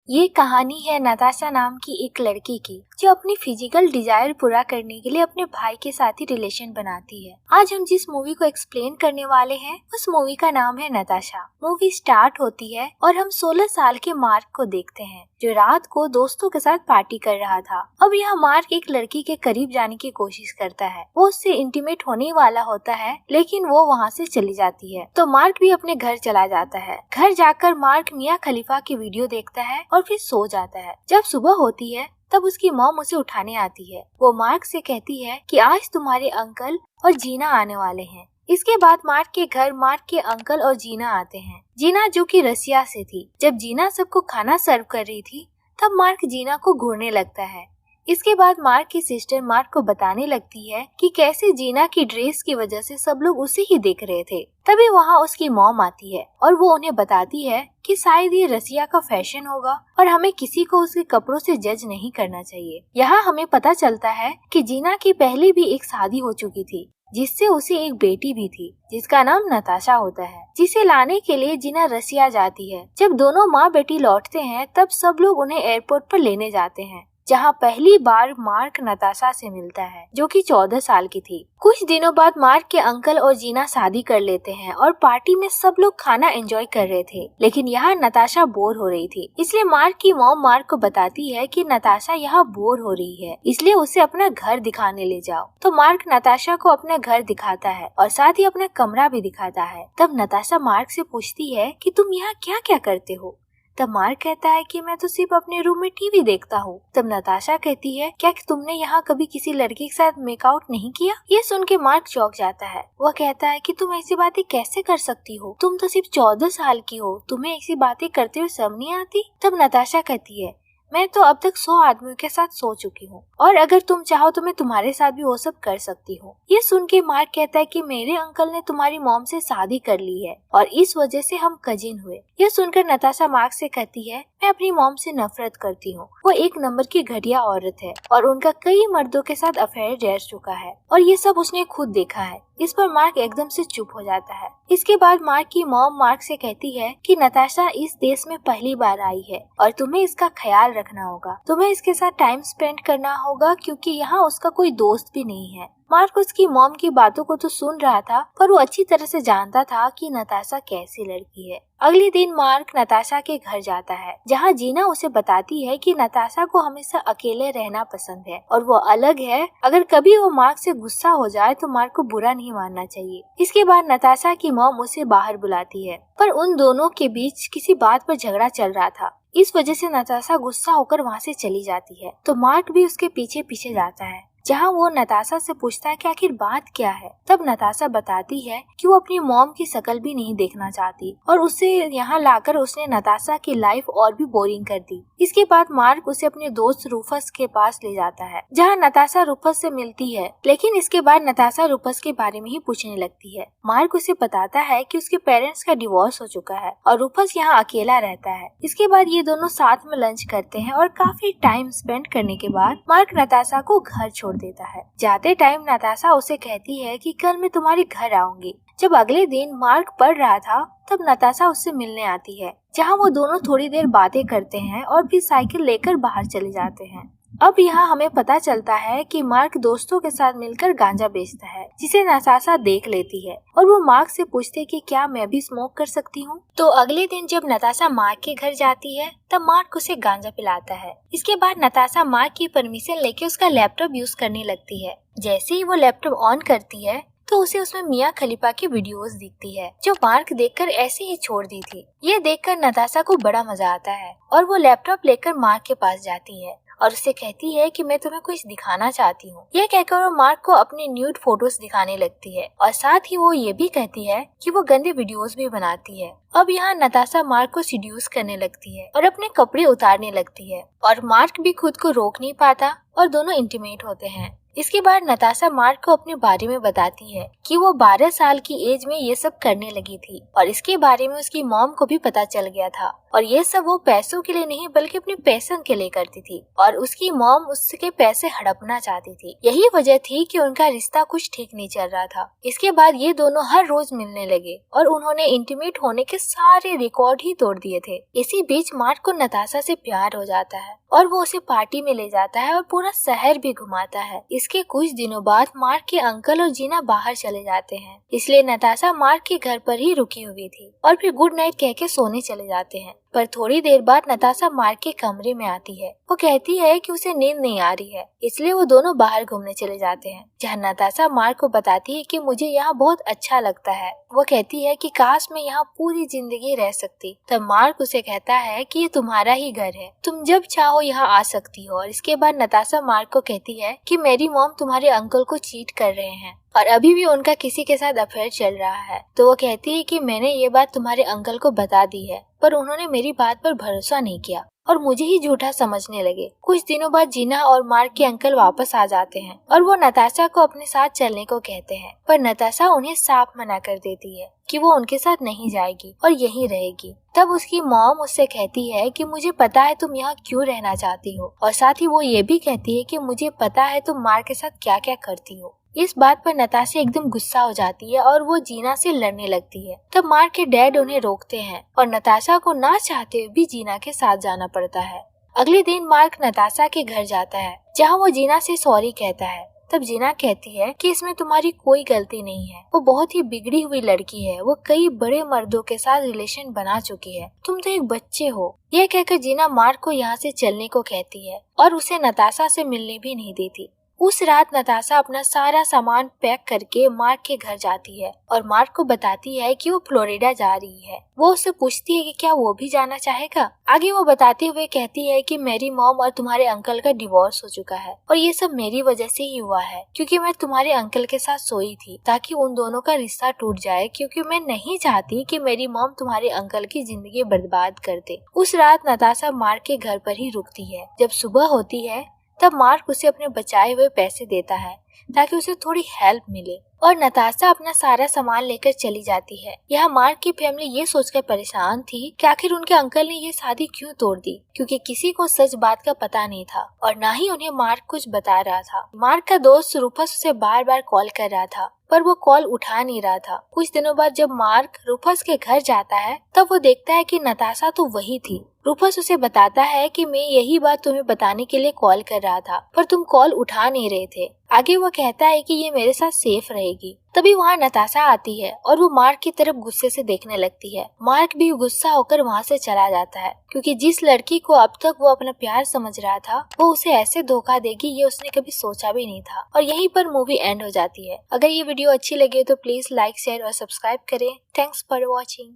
ये कहानी है नताशा नाम की एक लड़की की जो अपनी फिजिकल डिजायर पूरा करने के लिए अपने भाई के साथ ही रिलेशन बनाती है। आज हम जिस मूवी को एक्सप्लेन करने वाले हैं उस मूवी का नाम है नताशा। मूवी स्टार्ट होती है और हम 16 साल के मार्क को देखते हैं जो रात को दोस्तों के साथ पार्टी कर रहा था। अब यह मार्क एक लड़की के करीब जाने की कोशिश करता है। वो उससे इंटीमेट होने वाला होता है लेकिन वो वहाँ से चली जाती है तो मार्क भी अपने घर चला जाता है। घर जाकर मार्क मियां खलीफा की वीडियो देखता है और फिर सो जाता है। जब सुबह होती है तब उसकी मॉम उसे उठाने आती है। वो मार्क से कहती है कि आज तुम्हारे अंकल और जीना आने वाले हैं। इसके बाद मार्क के घर मार्क के अंकल और जीना आते हैं। जीना जो कि रसिया से थी। जब जीना सबको खाना सर्व कर रही थी तब मार्क जीना को घूरने लगता है। इसके बाद मार्क की सिस्टर मार्क को बताने लगती है कि कैसे जीना की ड्रेस की वजह से सब लोग उसे ही देख रहे थे। तभी वहाँ उसकी मॉम आती है और वो उन्हें बताती है कि शायद ये रसिया का फैशन होगा और हमें किसी को उसके कपड़ों से जज नहीं करना चाहिए। यहाँ हमें पता चलता है कि जीना की पहले भी एक शादी हो चुकी थी जिससे उसे एक बेटी भी थी जिसका नाम नताशा होता है, जिसे लाने के लिए जीना रसिया जाती है। जब दोनों माँ बेटी लौटते हैं तब सब लोग उन्हें एयरपोर्ट पर लेने जाते हैं जहाँ पहली बार मार्क नताशा से मिलता है जो कि 14 साल की थी। कुछ दिनों बाद मार्क के अंकल और जीना शादी कर लेते हैं और पार्टी में सब लोग खाना एंजॉय कर रहे थे लेकिन यहाँ नताशा बोर हो रही थी। इसलिए मार्क की मॉम मार्क को बताती है कि नताशा यहाँ बोर हो रही है इसलिए उसे अपना घर दिखाने ले जाओ। तो मार्क नताशा को अपना घर दिखाता है और साथ ही अपना कमरा भी दिखाता है। तब नताशा मार्क से पूछती है कि तुम यहाँ क्या क्या करते हो। तब मार्क कहता है कि मैं तो सिर्फ अपने रूम में टीवी देखता हूँ। तब नताशा कहती है क्या तुमने यहाँ कभी किसी लड़की के साथ मेकआउट नहीं किया। ये सुन के मार्क चौंक जाता है। वह कहता है कि तुम ऐसी बातें कैसे कर सकती हो, तुम तो सिर्फ 14 साल की हो, तुम्हें ऐसी बातें करते हुए शर्म नहीं आती। तब नताशा कहती है मैं तो अब तक 100 आदमियों के साथ सो चुकी हूँ और अगर तुम चाहो तो मैं तुम्हारे साथ भी वो सब कर सकती हूँ। ये सुन के मार्क कहता है कि मेरे अंकल ने तुम्हारी मॉम से शादी कर ली है और इस वजह से हम कजिन हुए। यह सुनकर नताशा मार्क से कहती है मैं अपनी मॉम से नफरत करती हूँ। वो एक नंबर की घटिया औरत है और उनका कई मर्दों के साथ अफेयर रह चुका है और ये सब उसने खुद देखा है। इस पर मार्क एकदम से चुप हो जाता है। इसके बाद मार्क की मॉम मार्क से कहती है कि नताशा इस देश में पहली बार आई है और तुम्हें इसका ख्याल रखना होगा, तुम्हें इसके साथ टाइम स्पेंड करना होगा क्योंकि यहाँ उसका कोई दोस्त भी नहीं है। मार्क उसकी मॉम की बातों को तो सुन रहा था पर वो अच्छी तरह से जानता था कि नताशा कैसी लड़की है। अगले दिन मार्क नताशा के घर जाता है जहाँ जीना उसे बताती है कि नताशा को हमेशा अकेले रहना पसंद है और वो अलग है। अगर कभी वो मार्क से गुस्सा हो जाए तो मार्क को बुरा नहीं मानना चाहिए। इसके बाद नताशा की मॉम उसे बाहर बुलाती है पर उन दोनों के बीच किसी बात पर झगड़ा चल रहा था। इस वजह से नताशा गुस्सा होकर वहाँ से चली जाती है तो मार्क भी उसके पीछे पीछे जाता है जहाँ वो नताशा से पूछता है कि आखिर बात क्या है। तब नताशा बताती है कि वो अपनी मॉम की शक्ल भी नहीं देखना चाहती और उसे यहाँ लाकर उसने नताशा की लाइफ और भी बोरिंग कर दी। इसके बाद मार्क उसे अपने दोस्त रूफस के पास ले जाता है जहाँ नताशा रूफस से मिलती है लेकिन इसके बाद नताशा रूफस के बारे में ही पूछने लगती है। मार्क उसे बताता है कि उसके पेरेंट्स का डिवोर्स हो चुका है और रूफस यहाँ अकेला रहता है। इसके बाद ये दोनों साथ में लंच करते हैं और काफी टाइम स्पेंड करने के बाद मार्क नताशा को घर छोड़ देता है। जाते टाइम नताशा उसे कहती है कि कल मैं तुम्हारे घर आऊंगी। जब अगले दिन मार्क पढ़ रहा था तब नताशा उससे मिलने आती है जहाँ वो दोनों थोड़ी देर बातें करते हैं और फिर साइकिल लेकर बाहर चले जाते हैं। अब यहाँ हमें पता चलता है कि मार्क दोस्तों के साथ मिलकर गांजा बेचता है जिसे नताशा देख लेती है और वो मार्क से पूछते कि क्या मैं भी स्मोक कर सकती हूँ। तो अगले दिन जब नताशा मार्क के घर जाती है तब मार्क उसे गांजा पिलाता है। इसके बाद नताशा मार्क की परमिशन लेके उसका लैपटॉप यूज करने लगती है। जैसे ही वो लैपटॉप ऑन करती है तो उसे उसमें मियां खलीफा की वीडियोस दिखती है जो मार्क देखकर ऐसे ही छोड़ दी थी। ये देखकर नताशा को बड़ा मजा आता है और वो लैपटॉप लेकर मार्क के पास जाती है और उसे कहती है कि मैं तुम्हें कुछ दिखाना चाहती हूँ। यह कहकर वो मार्क को अपने न्यूड फोटोज दिखाने लगती है और साथ ही वो ये भी कहती है कि वो गंदे वीडियोस भी बनाती है। अब यहाँ नताशा मार्क को सीड्यूस करने लगती है और अपने कपड़े उतारने लगती है और मार्क भी खुद को रोक नहीं पाता और दोनों इंटीमेट होते हैं। इसके बाद नताशा मार्क को अपने बारे में बताती है कि वो 12 साल की एज में ये सब करने लगी थी और इसके बारे में उसकी मॉम को भी पता चल गया था और ये सब वो पैसों के लिए नहीं बल्कि अपने पैसन के लिए करती थी और उसकी मॉम उसके पैसे हड़पना चाहती थी। यही वजह थी कि उनका रिश्ता कुछ ठीक नहीं चल रहा था। इसके बाद ये दोनों हर रोज मिलने लगे और उन्होंने इंटीमेट होने के सारे रिकॉर्ड ही तोड़ दिए थे। इसी बीच मार्क को नताशा से प्यार हो जाता है और वो उसे पार्टी में ले जाता है और पूरा शहर भी घुमाता है। इसके कुछ दिनों बाद मार्क के अंकल और जीना बाहर चले जाते हैं, इसलिए नताशा मार्क के घर पर ही रुकी हुई थी और फिर गुड नाइट कह के सोने चले जाते हैं। पर थोड़ी देर बाद नताशा मार्क के कमरे में आती है। वो कहती है कि उसे नींद नहीं आ रही है, इसलिए वो दोनों बाहर घूमने चले जाते हैं, जहाँ नताशा मार्क को बताती है कि मुझे यहाँ बहुत अच्छा लगता है। वो कहती है कि काश मैं यहाँ पूरी जिंदगी रह सकती। तब मार्क उसे कहता है कि ये तुम्हारा ही घर है, तुम जब चाहो यहाँ आ सकती हो। और इसके बाद नताशा मार्क को कहती है कि मेरी मॉम तुम्हारे अंकल को चीट कर रहे हैं और अभी भी उनका किसी के साथ अफेयर चल रहा है। तो वो कहती है कि मैंने ये बात तुम्हारे अंकल को बता दी है, पर उन्होंने मेरी बात पर भरोसा नहीं किया और मुझे ही झूठा समझने लगे। कुछ दिनों बाद जीना और मार्क के अंकल वापस आ जाते हैं और वो नताशा को अपने साथ चलने को कहते हैं, पर नताशा उन्हें साफ मना कर देती है कि वो उनके साथ नहीं जाएगी और यहीं रहेगी। तब उसकी मॉम उससे कहती है कि मुझे पता है तुम यहाँ क्यों रहना चाहती हो और साथ ही वो ये भी कहती है कि मुझे पता है तुम मार्क के साथ क्या क्या करती हो। इस बात पर नताशा एकदम गुस्सा हो जाती है और वो जीना से लड़ने लगती है। तब मार्क के डैड उन्हें रोकते हैं और नताशा को ना चाहते हुए भी जीना के साथ जाना पड़ता है। अगले दिन मार्क नताशा के घर जाता है, जहाँ वो जीना से सॉरी कहता है। तब जीना कहती है कि इसमें तुम्हारी कोई गलती नहीं है, वो बहुत ही बिगड़ी हुई लड़की है, वो कई बड़े मर्दों के साथ रिलेशन बना चुकी है, तुम तो एक बच्चे हो। यह कहकर जीना मार्क को यहाँ से चलने को कहती है और उसे नताशा से मिलने भी नहीं देती। उस रात नताशा अपना सारा सामान पैक करके मार्क के घर जाती है और मार्क को बताती है कि वो फ्लोरिडा जा रही है। वो उससे पूछती है कि क्या वो भी जाना चाहेगा। आगे वो बताते हुए कहती है कि मेरी मॉम और तुम्हारे अंकल का डिवोर्स हो चुका है और ये सब मेरी वजह से ही हुआ है, क्योंकि मैं तुम्हारे अंकल के साथ सोई थी ताकि उन दोनों का रिश्ता टूट जाए, क्योंकि मैं नहीं चाहती कि मेरी मॉम तुम्हारे अंकल की जिंदगी बर्बाद कर दे। उस रात नताशा मार्क के घर पर ही रुकती है। जब सुबह होती है तब मार्क उसे अपने बचाए हुए पैसे देता है ताकि उसे थोड़ी हेल्प मिले और नताशा अपना सारा सामान लेकर चली जाती है। यहाँ मार्क की फैमिली ये सोचकर परेशान थी कि आखिर उनके अंकल ने ये शादी क्यों तोड़ दी, क्योंकि किसी को सच बात का पता नहीं था और ना ही उन्हें मार्क कुछ बता रहा था। मार्क का दोस्त रूफस उसे बार बार कॉल कर रहा था पर वो कॉल उठा नहीं रहा था। कुछ दिनों बाद जब मार्क रूफस के घर जाता है तब वो देखता है कि नताशा तो वही थी। रूफस उसे बताता है कि मैं यही बात तुम्हें बताने के लिए कॉल कर रहा था पर तुम कॉल उठा नहीं रहे थे। आगे वो कहता है कि ये मेरे साथ सेफ रहेगी। तभी वहाँ नताशा आती है और वो मार्क की तरफ गुस्से से देखने लगती है। मार्क भी गुस्सा होकर वहाँ से चला जाता है, क्योंकि जिस लड़की को अब तक वो अपना प्यार समझ रहा था वो उसे ऐसे धोखा देगी ये उसने कभी सोचा भी नहीं था। और यहीं पर मूवी एंड हो जाती है। अगर ये वीडियो अच्छी लगे तो प्लीज लाइक, शेयर और सब्सक्राइब करें। Thanks for watching.